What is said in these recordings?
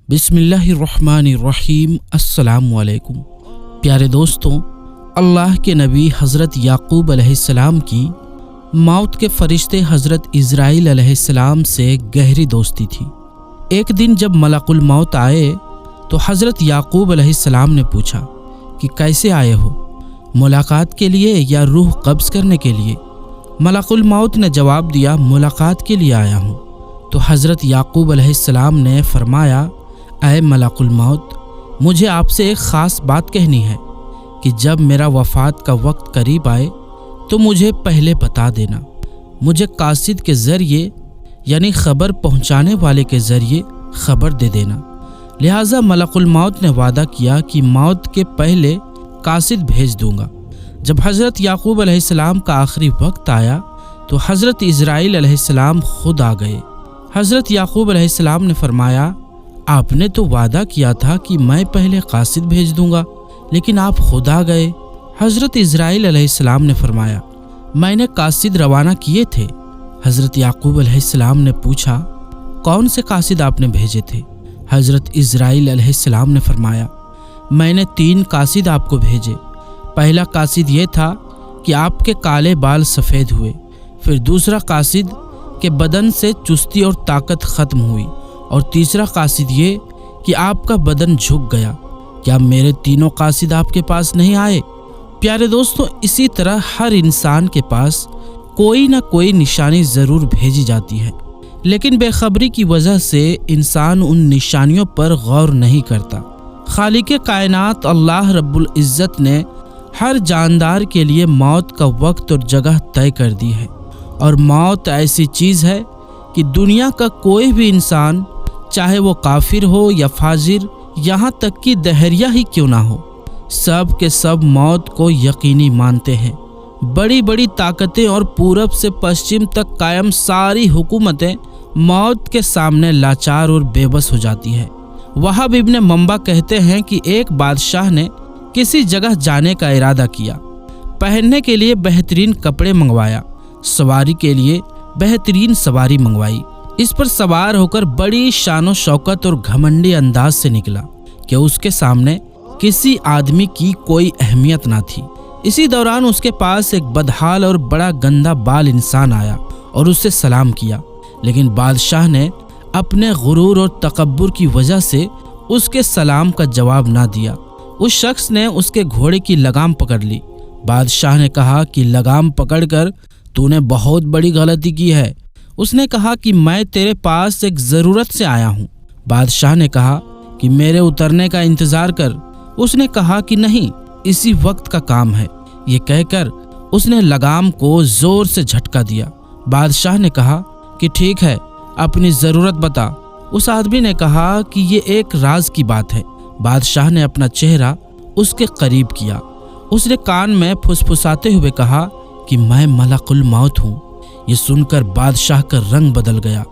बिस्मिल्लाहिर्रहमानिर्रहीम। अस्सलामु अलैकुम। प्यारे दोस्तों, अल्लाह के नबी हज़रत याकूब अलैहिस्सलाम की मौत के फरिश्ते हज़रत इज़राइल अलैहिस्सलाम से गहरी दोस्ती थी। एक दिन जब मलकुल मौत आए तो हज़रत याकूब अलैहिस्सलाम ने पूछा कि कैसे आए हो, मुलाकात के लिए या रूह कब्ज़ करने के लिए? मलकुल मौत ने जवाब दिया, मुलाकात के लिए आया हूँ। तो हज़रत याकूब अलैहिस्सलाम ने फरमाया, ऐ मलकुल मौत, मुझे आपसे एक ख़ास बात कहनी है कि जब मेरा वफ़ात का वक्त करीब आए तो मुझे पहले बता देना। मुझे कासिद के ज़रिए यानी ख़बर पहुँचाने वाले के ज़रिए ख़बर दे देना। लिहाजा मलकुल मौत ने वादा किया कि मौत के पहले कासिद भेज दूंगा। जब हज़रत याकूब अलैहिस्सलाम का आखिरी वक्त आया तो हज़रत इज़राइल अलैहिस्सलाम खुद आ गए। हज़रत याकूब अलैहिस्सलाम ने फरमाया, आपने तो वादा किया था कि मैं पहले कासिद भेज दूंगा, लेकिन आप खुद आ गए। हज़रत इज़राइल अलैहिस्सलाम ने फरमाया, मैंने कासिद रवाना किए थे। हज़रत याकूब अलैहिस्सलाम ने पूछा, कौन से कासिद आपने भेजे थे? हज़रत इज़राइल अलैहिस्सलाम ने फरमाया, मैंने 3 कासिद आपको भेजे। पहला कासिद ये था कि आपके काले बाल सफ़ेद हुए। फिर दूसरा कासिद के बदन से चुस्ती और ताकत ख़त्म हुई। और तीसरा कासिद ये कि आपका बदन झुक गया। क्या मेरे तीनों कासिद आपके पास नहीं आए? प्यारे दोस्तों, इसी तरह हर इंसान के पास कोई ना कोई निशानी ज़रूर भेजी जाती है, लेकिन बेखबरी की वजह से इंसान उन निशानियों पर गौर नहीं करता। खालिक़े कायनात अल्लाह रब्बुल इज़्ज़त ने हर जानदार के लिए मौत का वक्त और जगह तय कर दी है। और मौत ऐसी चीज़ है कि दुनिया का कोई भी इंसान, चाहे वो काफिर हो या फाजिर, यहाँ तक कि दहरिया ही क्यों ना हो, सब के सब मौत को यकीनी मानते हैं। बड़ी बड़ी ताकतें और पूरब से पश्चिम तक कायम सारी हुकूमतें मौत के सामने लाचार और बेबस हो जाती है। वहाब इब्न मंबा कहते हैं कि एक बादशाह ने किसी जगह जाने का इरादा किया। पहनने के लिए बेहतरीन कपड़े मंगवाया, सवारी के लिए बेहतरीन सवारी मंगवाई। इस पर सवार होकर बड़ी शानो शौकत और घमंडी अंदाज से निकला कि उसके सामने किसी आदमी की कोई अहमियत ना थी। इसी दौरान उसके पास एक बदहाल और बड़ा गंदा बाल इंसान आया और उससे सलाम किया, लेकिन बादशाह ने अपने गुरूर और तकब्बुर की वजह से उसके सलाम का जवाब ना दिया। उस शख्स ने उसके घोड़े की लगाम पकड़ ली। बादशाह ने कहा कि लगाम पकड़कर तूने बहुत बड़ी गलती की है। उसने कहा कि मैं तेरे पास एक ज़रूरत से आया हूँ। बादशाह ने कहा कि मेरे उतरने का इंतज़ार कर। उसने कहा कि नहीं, इसी वक्त का काम है। ये कहकर उसने लगाम को ज़ोर से झटका दिया। बादशाह ने कहा कि ठीक है, अपनी ज़रूरत बता। उस आदमी ने कहा कि ये एक राज की बात है। बादशाह ने अपना चेहरा उसके करीब किया। उसने कान में फुसफुसाते हुए कहा कि मैं मलकुल मौत हूँ। ये सुनकर बादशाह का रंग बदल गया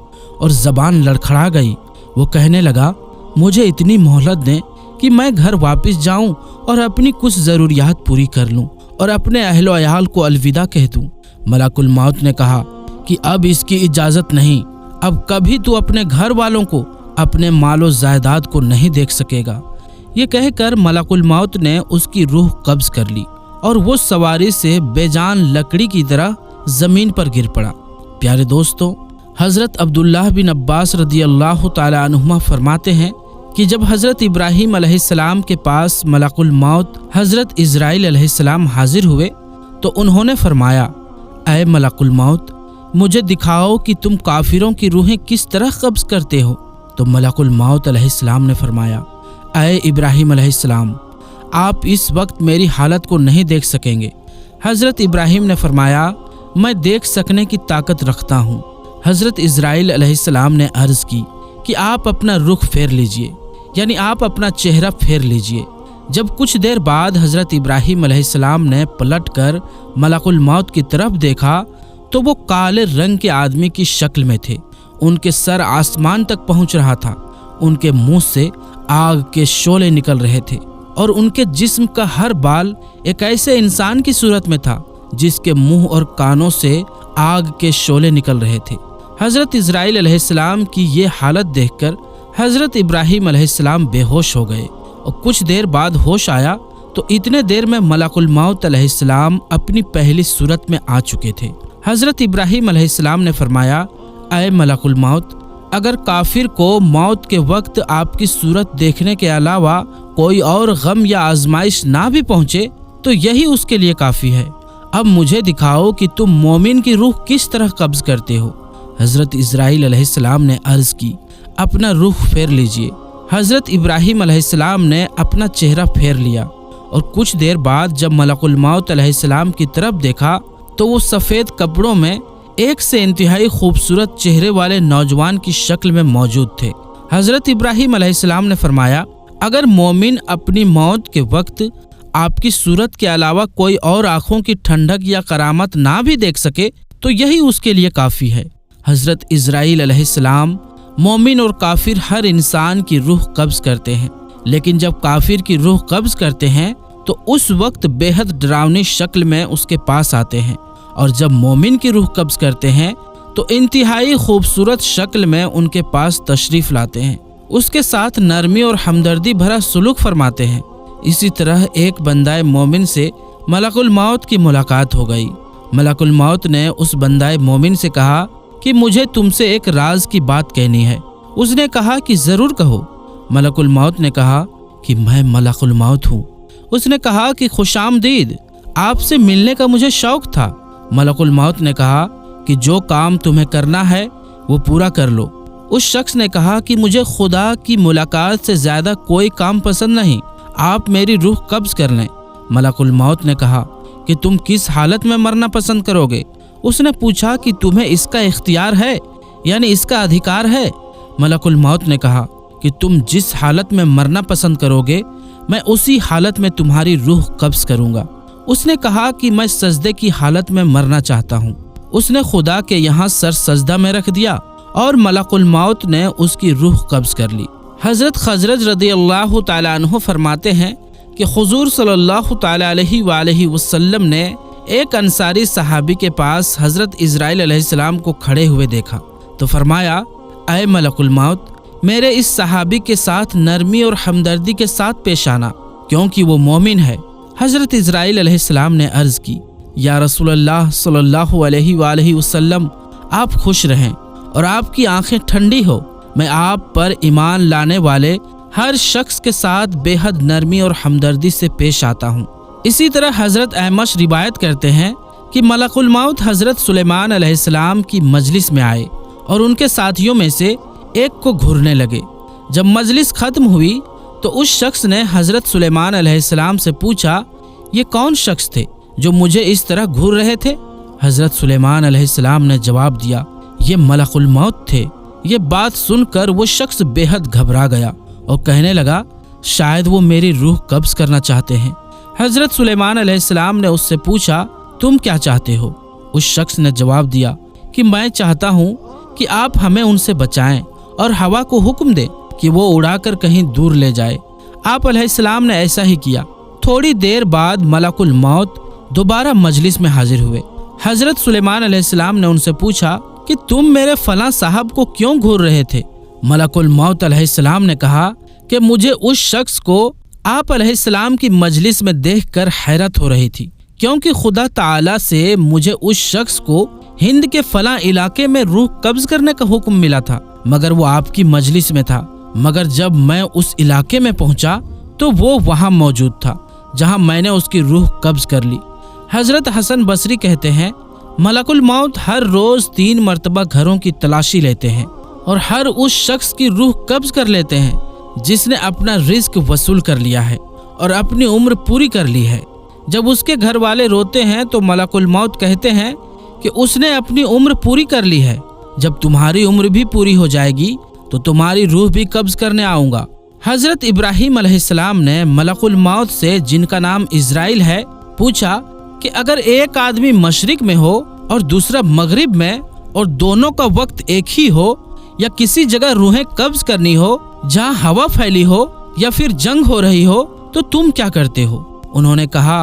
और ज़बान लड़खड़ा गई। वो कहने लगा, मुझे इतनी मोहलत दें कि मैं घर वापस जाऊं और अपनी कुछ ज़रूरियात पूरी कर लूं और अपने अहलो अयाल को अलविदा कह दूं। मलकुल मौत ने कहा कि अब इसकी इजाज़त नहीं। अब कभी तू अपने घर वालों को, अपने मालो जायदाद को नहीं देख सकेगा। ये कहकर मलकुल मौत ने उसकी रूह कब्ज़ कर ली और वो सवारी से बेजान लकड़ी की तरह ज़मीन पर गिर पड़ा। प्यारे दोस्तों, हज़रत अब्दुल्लाह बिन अब्बास रदियल्लाहु ताला अन्हुमा फरमाते हैं कि जब हज़रत इब्राहीम अलैहिस्सलाम के पास मलकुल मौत हज़रत इज़राइल अलैहिस्सलाम हाजिर हुए तो उन्होंने फरमाया, ऐ मलकुल मौत, मुझे दिखाओ कि तुम काफिरों की रूहें किस तरह कब्ज़ करते हो। तो मलकुल मौत अलैहिस्सलाम ने फरमाया, ऐ इब्राहीम अलैहिस्सलाम, आप इस वक्त मेरी हालत को नहीं देख सकेंगे। हज़रत इब्राहीम ने फरमाया, मैं देख सकने की ताकत रखता हूँ। हज़रत इज़राइल अलैहिस्सलाम ने अर्ज़ की कि आप अपना रुख फेर लीजिए, यानी आप अपना चेहरा फेर लीजिए। जब कुछ देर बाद हज़रत इब्राहीम अलैहिस्सलाम ने पलटकर मलकुल मौत की तरफ देखा तो वो काले रंग के आदमी की शक्ल में थे। उनके सर आसमान तक पहुँच रहा था। उनके मुँह से आग के शोले निकल रहे थे और उनके जिस्म का हर बाल एक ऐसे इंसान की सूरत में था जिसके मुंह और कानों से आग के शोले निकल रहे थे। हज़रत इज़राइल अलैहिस्सलाम की ये हालत देखकर हज़रत इब्राहीम अलैहिस्सलाम बेहोश हो गए और कुछ देर बाद होश आया तो इतने देर में मलकुल मौत अलैहिस्सलाम अपनी पहली सूरत में आ चुके थे। हज़रत इब्राहीम अलैहिस्सलाम ने फरमाया, ऐ मलकुल मौत, अगर काफिर को मौत के वक्त आपकी सूरत देखने के अलावा कोई और गम या आजमाइश ना भी पहुँचे तो यही उसके लिए काफ़ी है। अब मुझे दिखाओ कि तुम मोमिन की रूह किस तरह कब्ज करते हो। हज़रत इस्राईल अलैहिस्सलाम ने अर्ज़ की, अपना रुख फेर लीजिए। हज़रत इब्राहीम अलैहिस्सलाम ने अपना चेहरा फेर लिया और कुछ देर बाद जब मलकुल मौत अलैहिस्सलाम की तरफ देखा तो वो सफ़ेद कपड़ों में एक से इंतहाई खूबसूरत चेहरे वाले नौजवान की शक्ल में मौजूद थे। हज़रत इब्राहीम अलैहिस्सलाम ने फरमाया, अगर मोमिन अपनी मौत के वक्त आपकी सूरत के अलावा कोई और आँखों की ठंडक या करामत ना भी देख सके तो यही उसके लिए काफ़ी है। हज़रत इस्राईल अलैहिस्सलाम मोमिन और काफिर हर इंसान की रूह कब्ज करते हैं, लेकिन जब काफिर की रूह कब्ज करते हैं तो उस वक्त बेहद डरावनी शक्ल में उसके पास आते हैं, और जब मोमिन की रूह कब्ज करते हैं तो इंतहाई खूबसूरत शक्ल में उनके पास तशरीफ़ लाते हैं, उसके साथ नरमी और हमदर्दी भरा सुलूक फरमाते हैं। इसी तरह एक बंदाए मोमिन से मलकुल मौत की मुलाकात हो गई। मलकुल मौत ने उस बंदाए मोमिन से कहा कि मुझे तुमसे एक राज की बात कहनी है। उसने कहा कि ज़रूर कहो। मलकुल मौत ने कहा कि मैं मलकुल मौत हूँ। उसने कहा कि खुशामदीद, आपसे मिलने का मुझे शौक़ था। मलकुल मौत ने कहा कि जो काम तुम्हें करना है वो पूरा कर लो। उस शख्स ने कहा कि मुझे खुदा की मुलाकात से ज़्यादा कोई काम पसंद नहीं, आप मेरी रूह कब्ज़ कर लें। मलकुल मौत ने कहा कि तुम किस हालत में मरना पसंद करोगे। उसने पूछा कि तुम्हें इसका इख्तियार है, यानी इसका अधिकार है। मलकुल मौत ने कहा कि तुम जिस हालत में मरना पसंद करोगे मैं उसी हालत में तुम्हारी रूह कब्ज़ करूँगा। उसने कहा कि मैं सजदे की हालत में मरना चाहता हूँ। उसने खुदा के यहाँ सर सजदा में रख दिया और मलकुल मौत ने उसकी रूह कब्ज़ कर ली। हज़रत खजरज रज़ियल्लाहु ताला अन्हु फरमाते हैं कि हुज़ूर सल्लल्लाहु ताला अलैहि वसल्लम ने एक अंसारी सहाबी के पास हज़रत इस्राईल अलैहिस्सलाम को खड़े हुए देखा तो फरमाया, ऐ मलकुल मौत, मेरे इस सहाबी के साथ नरमी और हमदर्दी के साथ पेश आना, क्योंकि वो मोमिन है। हज़रत इस्राईल अलैहिस्सलाम ने अर्ज़ की, या रसूलल्लाह सल्लल्लाहु अलैहि वसल्लम, आप खुश रहें और आपकी आंखें ठंडी हो। मैं आप पर ईमान लाने वाले हर शख्स के साथ बेहद नरमी और हमदर्दी से पेश आता हूँ। इसी तरह हज़रत अहमश रिवायत करते हैं कि मलकुल मौत हज़रत सुलेमान अलैहिस्सलाम की मजलिस में आए और उनके साथियों में से एक को घूरने लगे। जब मजलिस ख़त्म हुई तो उस शख्स ने हज़रत सुलेमान अलैहिस्सलाम से पूछा, ये कौन शख्स थे जो मुझे इस तरह घूर रहे थे? हज़रत सुलेमान अलैहिस्सलाम ने जवाब दिया, ये मलकुल मौत थे। ये बात सुनकर वो शख्स बेहद घबरा गया और कहने लगा, शायद वो मेरी रूह कब्ज़ करना चाहते हैं। हज़रत सुलेमान अलैहिस्सलाम ने उससे पूछा, तुम क्या चाहते हो? उस शख्स ने जवाब दिया कि मैं चाहता हूँ कि आप हमें उनसे बचाएं और हवा को हुक्म दें कि वो उड़ाकर कहीं दूर ले जाए। आप अलैहिस्सलाम ने ऐसा ही किया। थोड़ी देर बाद मलकुल मौत दोबारा मजलिस में हाजिर हुए। हज़रत सुलेमान अलैहिस्सलाम ने उनसे पूछा कि तुम मेरे फलां साहब को क्यों घूर रहे थे? मलकुल मौत अलैहिस्सलाम ने कहा कि मुझे उस शख्स को आप अलैहिस्सलाम की मजलिस में देखकर हैरत हो रही थी, क्योंकि खुदा ताला से मुझे उस शख्स को हिंद के फलां इलाके में रूह कब्ज करने का हुक्म मिला था, मगर वो आपकी मजलिस में था। मगर जब मैं उस इलाके में पहुंचा तो वो वहां मौजूद था जहां मैंने उसकी रूह कब्ज कर ली। हजरत हसन बसरी कहते हैं, मलकुल मौत हर रोज 3 मरतबा घरों की तलाशी लेते हैं और हर उस शख्स की रूह कब्ज कर लेते हैं जिसने अपना रिस्क वसूल कर लिया है और अपनी उम्र पूरी कर ली है। जब उसके घर वाले रोते हैं तो मलकुल मौत कहते हैं कि उसने अपनी उम्र पूरी कर ली है। जब तुम्हारी उम्र भी पूरी हो जाएगी तो तुम्हारी रूह भी कब्ज करने आऊँगा। हजरत इब्राहीम अलैहिस्सलाम ने मलकुल मौत से, जिनका नाम इज़राइल है, पूछा कि अगर एक आदमी मशरिक में हो और दूसरा मगरिब में और दोनों का वक्त एक ही हो, या किसी जगह रूहें कब्ज करनी हो जहाँ हवा फैली हो या फिर जंग हो रही हो, तो तुम क्या करते हो? उन्होंने कहा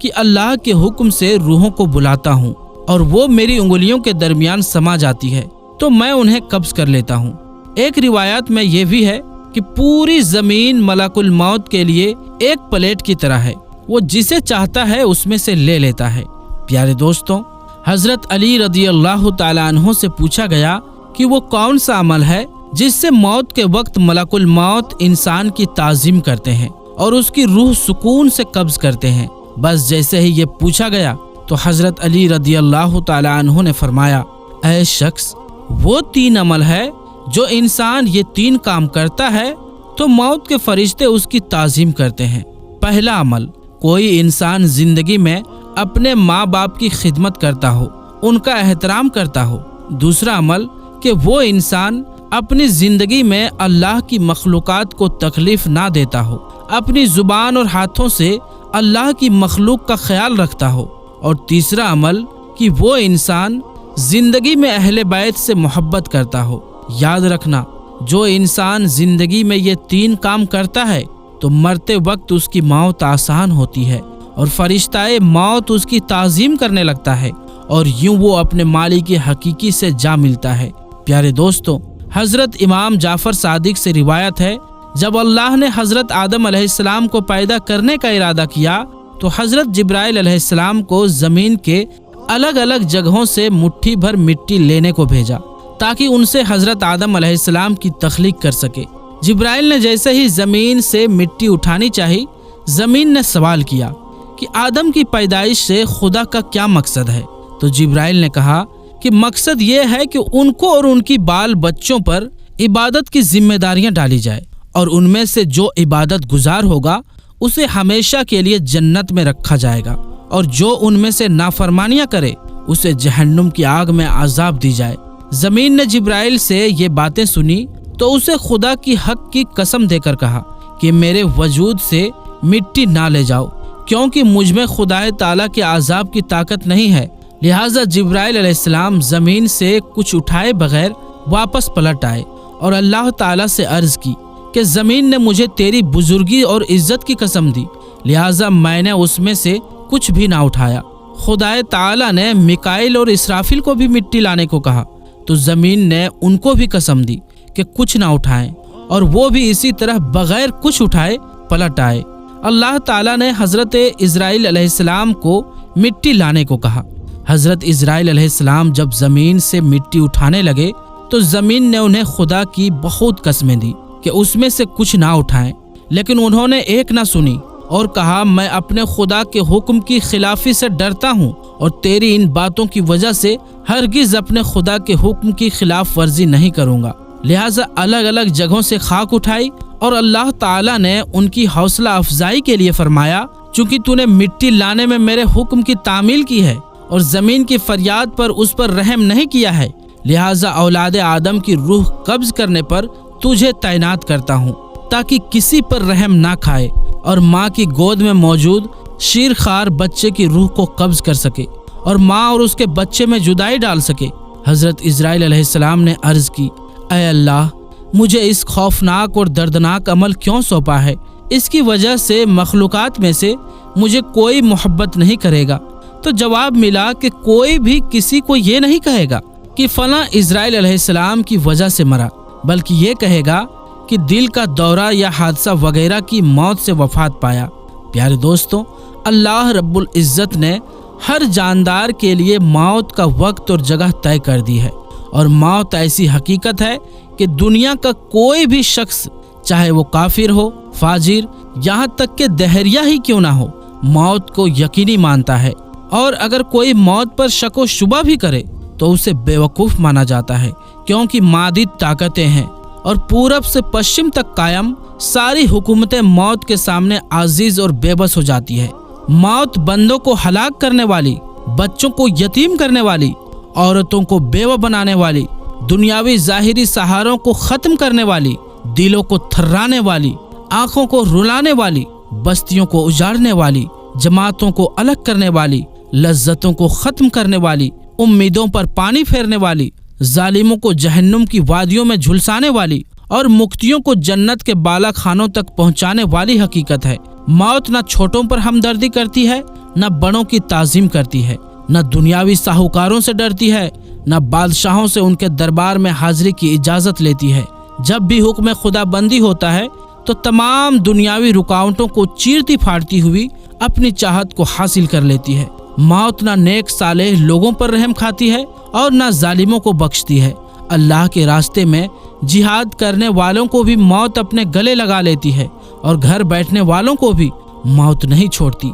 कि अल्लाह के हुक्म से रूहों को बुलाता हूँ और वो मेरी उंगलियों के दरमियान समा जाती है तो मैं उन्हें कब्ज कर लेता हूँ। एक रिवायत में ये भी है कि पूरी जमीन मलकुल मौत के लिए एक प्लेट की तरह है, वो जिसे चाहता है उसमें से ले लेता है। प्यारे दोस्तों, हजरत अली रदी अल्लाह तआला अन्हु से पूछा गया कि वो कौन सा अमल है जिससे मौत के वक्त मलकुल मौत इंसान की ताज़ीम करते हैं और उसकी रूह सुकून से कब्ज करते हैं। बस जैसे ही ये पूछा गया तो हजरत अली रदी अल्लाह तआला अन्हु ने फरमाया, ऐ शख्स, वो 3 अमल है जो इंसान ये 3 काम करता है तो मौत के फरिश्ते उसकी ताज़ीम करते हैं। पहला अमल, कोई इंसान जिंदगी में अपने माँ बाप की खिदमत करता हो, उनका एहतराम करता हो। दूसरा अमल कि वो इंसान अपनी जिंदगी में अल्लाह की मखलूकात को तकलीफ ना देता हो, अपनी जुबान और हाथों से अल्लाह की मखलूक का ख्याल रखता हो। और तीसरा अमल कि वो इंसान जिंदगी में अहले बैत से मोहब्बत करता हो। याद रखना, जो इंसान जिंदगी में ये 3 काम करता है तो मरते वक्त उसकी मौत आसान होती है और फरिश्ताए मौत उसकी ताज़ीम करने लगता है और यूं वो अपने मालिक हकीकी से जा मिलता है। प्यारे दोस्तों, हजरत इमाम जाफर सादिक से रिवायत है, जब अल्लाह ने हजरत आदम अलैहिस्सलाम को पैदा करने का इरादा किया तो हजरत जिब्राइल अलैहिस्सलाम को जमीन के अलग अलग जगहों से मुट्ठी भर मिट्टी लेने को भेजा ताकि उनसे हजरत आदम अलैहिस्सलाम की तख्लीक कर सके। जिब्राइल ने जैसे ही जमीन से मिट्टी उठानी चाही, जमीन ने सवाल किया कि आदम की पैदाइश से खुदा का क्या मकसद है। तो जिब्राइल ने कहा कि मकसद ये है कि उनको और उनकी बाल बच्चों पर इबादत की जिम्मेदारियां डाली जाए और उनमें से जो इबादत गुजार होगा उसे हमेशा के लिए जन्नत में रखा जाएगा और जो उनमें से नाफरमानियां करे उसे जहन्नुम की आग में अजाब दी जाए। जमीन ने जिब्राइल से ये बातें सुनी तो उसे खुदा की हक की कसम देकर कहा कि मेरे वजूद से मिट्टी ना ले जाओ, क्योंकि मुझमें खुदाए ताला के अजाब की ताकत नहीं है। लिहाजा जिब्राइल अलैहिस्सलाम जमीन से कुछ उठाए बगैर वापस पलट आए और अल्लाह ताला से अर्ज की कि जमीन ने मुझे तेरी बुजुर्गी और इज्जत की कसम दी, लिहाजा मैंने उसमें से कुछ भी ना उठाया। खुदाए ताला ने मिकाइल और इसराफिल को भी मिट्टी लाने को कहा तो जमीन ने उनको भी कसम दी कि कुछ ना उठाएं और वो भी इसी तरह बगैर कुछ उठाए पलट आए। अल्लाह ताला ने हजरत इजराइल अलैहिस्सलाम को मिट्टी लाने को कहा। हजरत इजराइल अलैहिस्सलाम जब जमीन से मिट्टी उठाने लगे तो जमीन ने उन्हें खुदा की बहुत कसमें दी कि उसमें से कुछ ना उठाएं, लेकिन उन्होंने एक ना सुनी और कहा, मैं अपने खुदा के हुक्म की खिलाफी से डरता हूँ और तेरी इन बातों की वजह से हरगिज अपने खुदा के हुक्म की खिलाफ वर्जी नहीं करूँगा। लिहाजा अलग अलग जगहों से खाक उठाई और अल्लाह ताला ने उनकी हौसला अफजाई के लिए फरमाया, चूंकि तूने मिट्टी लाने में मेरे हुक्म की तामील की है और जमीन की फरियाद पर उस पर रहम नहीं किया है, लिहाजा औलाद आदम की रूह कब्ज करने पर तुझे तैनात करता हूँ ताकि किसी पर रहम ना खाए और माँ की गोद में मौजूद शीरखार बच्चे की रूह को कब्ज कर सके और माँ और उसके बच्चे में जुदाई डाल सके। हजरत इजराइल अलैहिस्सलाम ने अर्ज की, ऐ अल्लाह, मुझे इस खौफनाक और दर्दनाक अमल क्यों सौंपा है? इसकी वजह से मखलूकात में से मुझे कोई मोहब्बत नहीं करेगा। तो जवाब मिला कि कोई भी किसी को ये नहीं कहेगा कि फलां इजराइल अलैहिस्सलाम की वजह से मरा, बल्कि ये कहेगा कि दिल का दौरा या हादसा वगैरह की मौत से वफात पाया। प्यारे दोस्तों, अल्लाह रब्बुल इज़्ज़त ने हर जानदार के लिए मौत का वक्त और जगह तय कर दी है और मौत ऐसी हकीकत है कि दुनिया का कोई भी शख्स, चाहे वो काफिर हो, फाजिर, यहाँ तक कि दहरिया ही क्यों ना हो, मौत को यकीनी मानता है और अगर कोई मौत पर शक व शुबा भी करे तो उसे बेवकूफ़ माना जाता है, क्योंकि मादी ताकतें हैं और पूरब से पश्चिम तक कायम सारी हुकूमतें मौत के सामने आजीज और बेबस हो जाती है। मौत बंदों को हलाक करने वाली, बच्चों को यतीम करने वाली, औरतों को बेवा बनाने वाली, दुनियावी ज़ाहिरी सहारों को ख़त्म करने वाली, दिलों को थर्राने वाली, आँखों को रुलाने वाली, बस्तियों को उजाड़ने वाली, जमातों को अलग करने वाली, लज्जतों को ख़त्म करने वाली, उम्मीदों पर पानी फेरने वाली, जालिमों को जहन्नुम की वादियों में झुलसाने वाली और मुक्तियों को जन्नत के बाला खानों तक पहुंचाने वाली हकीकत है। मौत न छोटों पर हमदर्दी करती है, न बड़ों की ताज़ीम करती है, न दुनियावी साहूकारों से डरती है, न बादशाहों से उनके दरबार में हाजिरी की इजाज़त लेती है। जब भी हुक्म खुदा बंदी होता है तो तमाम दुनियावी रुकावटों को चीरती फाड़ती हुई अपनी चाहत को हासिल कर लेती है। मौत ना नेक सालेह लोगों पर रहम खाती है और ना जालिमों को बख्शती है। अल्लाह के रास्ते में जिहाद करने वालों को भी मौत अपने गले लगा लेती है और घर बैठने वालों को भी मौत नहीं छोड़ती।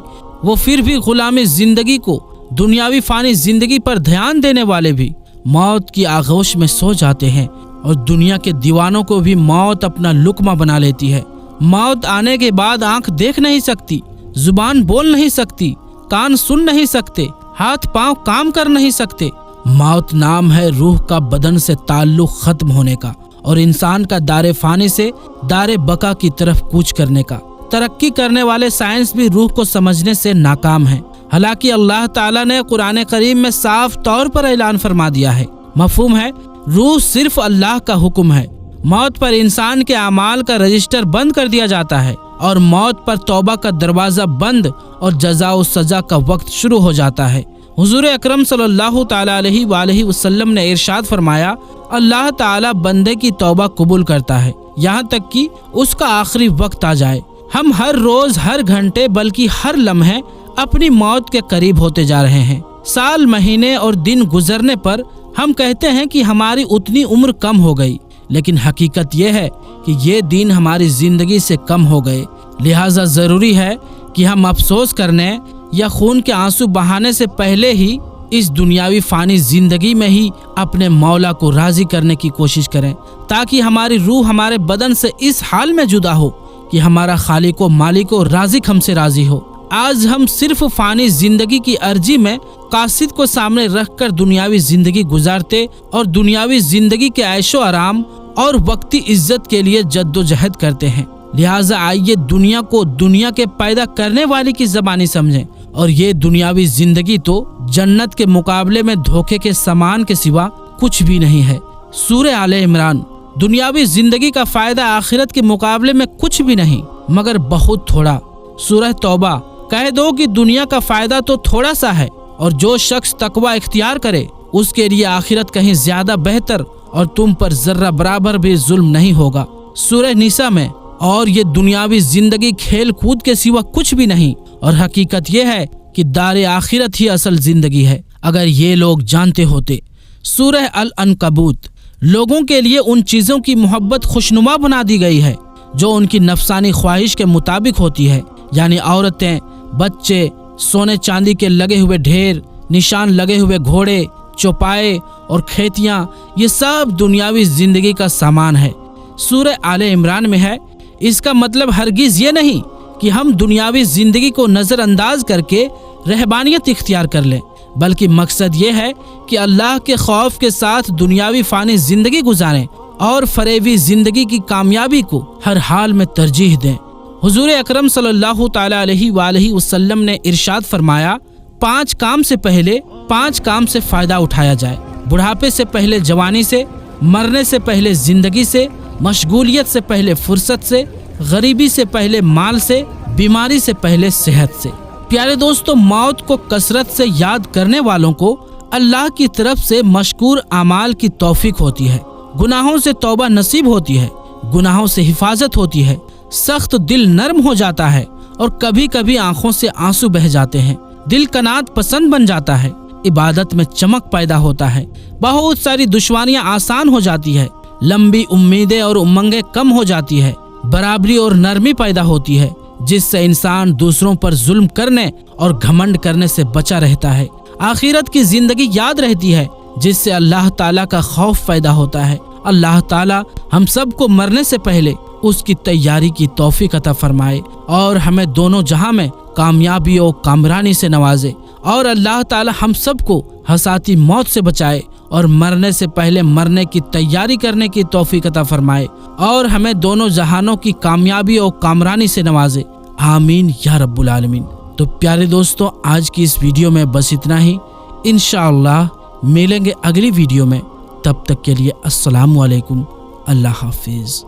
वो फिर भी गुलामी जिंदगी को दुनियावी फानी जिंदगी पर ध्यान देने वाले भी मौत की आगोश में सो जाते हैं और दुनिया के दीवानों को भी मौत अपना लुक्मा बना लेती है। मौत आने के बाद आंख देख नहीं सकती, जुबान बोल नहीं सकती, कान सुन नहीं सकते, हाथ पांव काम कर नहीं सकते। मौत नाम है रूह का बदन से ताल्लुक खत्म होने का और इंसान का दारे फानी से दारे बका की तरफ कूच करने का। तरक्की करने वाले साइंस भी रूह को समझने से नाकाम है। हालांकि अल्लाह ताला ने कुरान करीम में साफ तौर पर ऐलान फरमा दिया है, मफहूम है रूह सिर्फ अल्लाह का हुक्म है। मौत पर इंसान के अमाल का रजिस्टर बंद कर दिया जाता है और मौत पर तौबा का दरवाजा बंद और जज़ा और सजा का वक्त शुरू हो जाता है। हुजूर अकरम सल्लल्लाहु ताला अलैहि वसल्लम ने इरशाद फरमाया, अल्लाह ताला बंदे की तौबा कबूल करता है यहाँ तक कि उसका आखिरी वक्त आ जाए। हम हर रोज, हर घंटे, बल्कि हर लम्हे अपनी मौत के करीब होते जा रहे हैं। साल, महीने और दिन गुजरने पर हम कहते हैं कि हमारी उतनी उम्र कम हो गई, लेकिन हकीकत यह है कि ये दिन हमारी जिंदगी से कम हो गए। लिहाजा जरूरी है कि हम अफसोस करने या खून के आंसू बहाने से पहले ही इस दुनियावी फानी जिंदगी में ही अपने मौला को राजी करने की कोशिश करें, ताकि हमारी रूह हमारे बदन से इस हाल में जुदा हो कि हमारा खालिक व मालिक व राज़िक हमसे राजी हो। आज हम सिर्फ फानी जिंदगी की अर्जी में कासिद को सामने रखकर दुनियावी जिंदगी गुजारते और दुनियावी जिंदगी के ऐशो आराम और वक्ती इज्जत के लिए जद्दोजहद करते हैं। लिहाजा आइए दुनिया को दुनिया के पैदा करने वाले की ज़बानी समझें और ये दुनियावी जिंदगी तो जन्नत के मुकाबले में धोखे के समान के सिवा कुछ भी नहीं है। सूरह आले इमरान। दुनियावी जिंदगी का फायदा आखिरत के मुकाबले में कुछ भी नहीं मगर बहुत थोड़ा। सूरह तौबा। कह दो कि दुनिया का फायदा तो थोड़ा सा है और जो शख्स तकवा इख्तियार करे उसके लिए आखिरत कहीं ज्यादा बेहतर और तुम पर जर्रा बराबर भी जुल्म नहीं होगा। सूरह निसा में। और ये दुनियावी जिंदगी खेल कूद के सिवा कुछ भी नहीं और हकीकत ये है कि दारे आखिरत ही असल जिंदगी है, अगर ये लोग जानते होते। सूरह अल अनकबूत। लोगों के लिए उन चीज़ों की मोहब्बत खुशनुमा बना दी गई है जो उनकी नफसानी ख्वाहिश के मुताबिक होती है, यानी औरतें, बच्चे, सोने चांदी के लगे हुए ढेर, निशान लगे हुए घोड़े, चौपाए और खेतियाँ, ये सब दुनियावी जिंदगी का सामान है। सूरह आले इमरान में है, इसका मतलब हरगिज ये नहीं कि हम दुनियावी जिंदगी को नज़रअंदाज करके रहबानियत इख्तियार कर लें, बल्कि मकसद ये है कि अल्लाह के खौफ के साथ दुनियावी फानी जिंदगी गुजारें और फरेबी जिंदगी की कामयाबी को हर हाल में तरजीह दें। हुजूर अकरम सल्लल्लाहु ताला अलैहि वसल्लम ने इरशाद फरमाया, 5 काम से पहले 5 काम से फायदा उठाया जाए। बुढ़ापे से पहले जवानी से, मरने से पहले जिंदगी से, मशगूलियत से पहले फुर्सत से, गरीबी से पहले माल से, बीमारी से पहले सेहत से। प्यारे दोस्तों, मौत को कसरत से याद करने वालों को अल्लाह की तरफ से मशकूर अमाल की तौफीक होती है। गुनाहों से तौबा नसीब होती है, गुनाहों से हिफाजत होती है, सख्त दिल नरम हो जाता है और कभी कभी आंखों से आंसू बह जाते हैं। दिल कनात पसंद बन जाता है, इबादत में चमक पैदा होता है, बहुत सारी दुश्वारियां आसान हो जाती है, लंबी उम्मीदें और उमंगें कम हो जाती है, बराबरी और नरमी पैदा होती है, जिससे इंसान दूसरों पर जुल्म करने और घमंड करने से बचा रहता है। आखिरत की जिंदगी याद रहती है, जिससे अल्लाह ताला का खौफ पैदा होता है। अल्लाह ताला हम सबको मरने से पहले उसकी तैयारी की तौफीक अता फरमाए और हमें दोनों जहां में कामयाबी और कामरानी से नवाजे, और अल्लाह ताला हम सबको हसाती मौत से बचाए और मरने से पहले मरने की तैयारी करने की तौफीक अता फरमाए और हमें दोनों जहानों की कामयाबी और कामरानी से नवाजे। आमीन या रब्बुल आलमीन। तो प्यारे दोस्तों, आज की इस वीडियो में बस इतना ही। इंशाअल्लाह मिलेंगे अगली वीडियो में, तब तक के लिए अस्सलामु अलैकुम, अल्लाह हाफिज।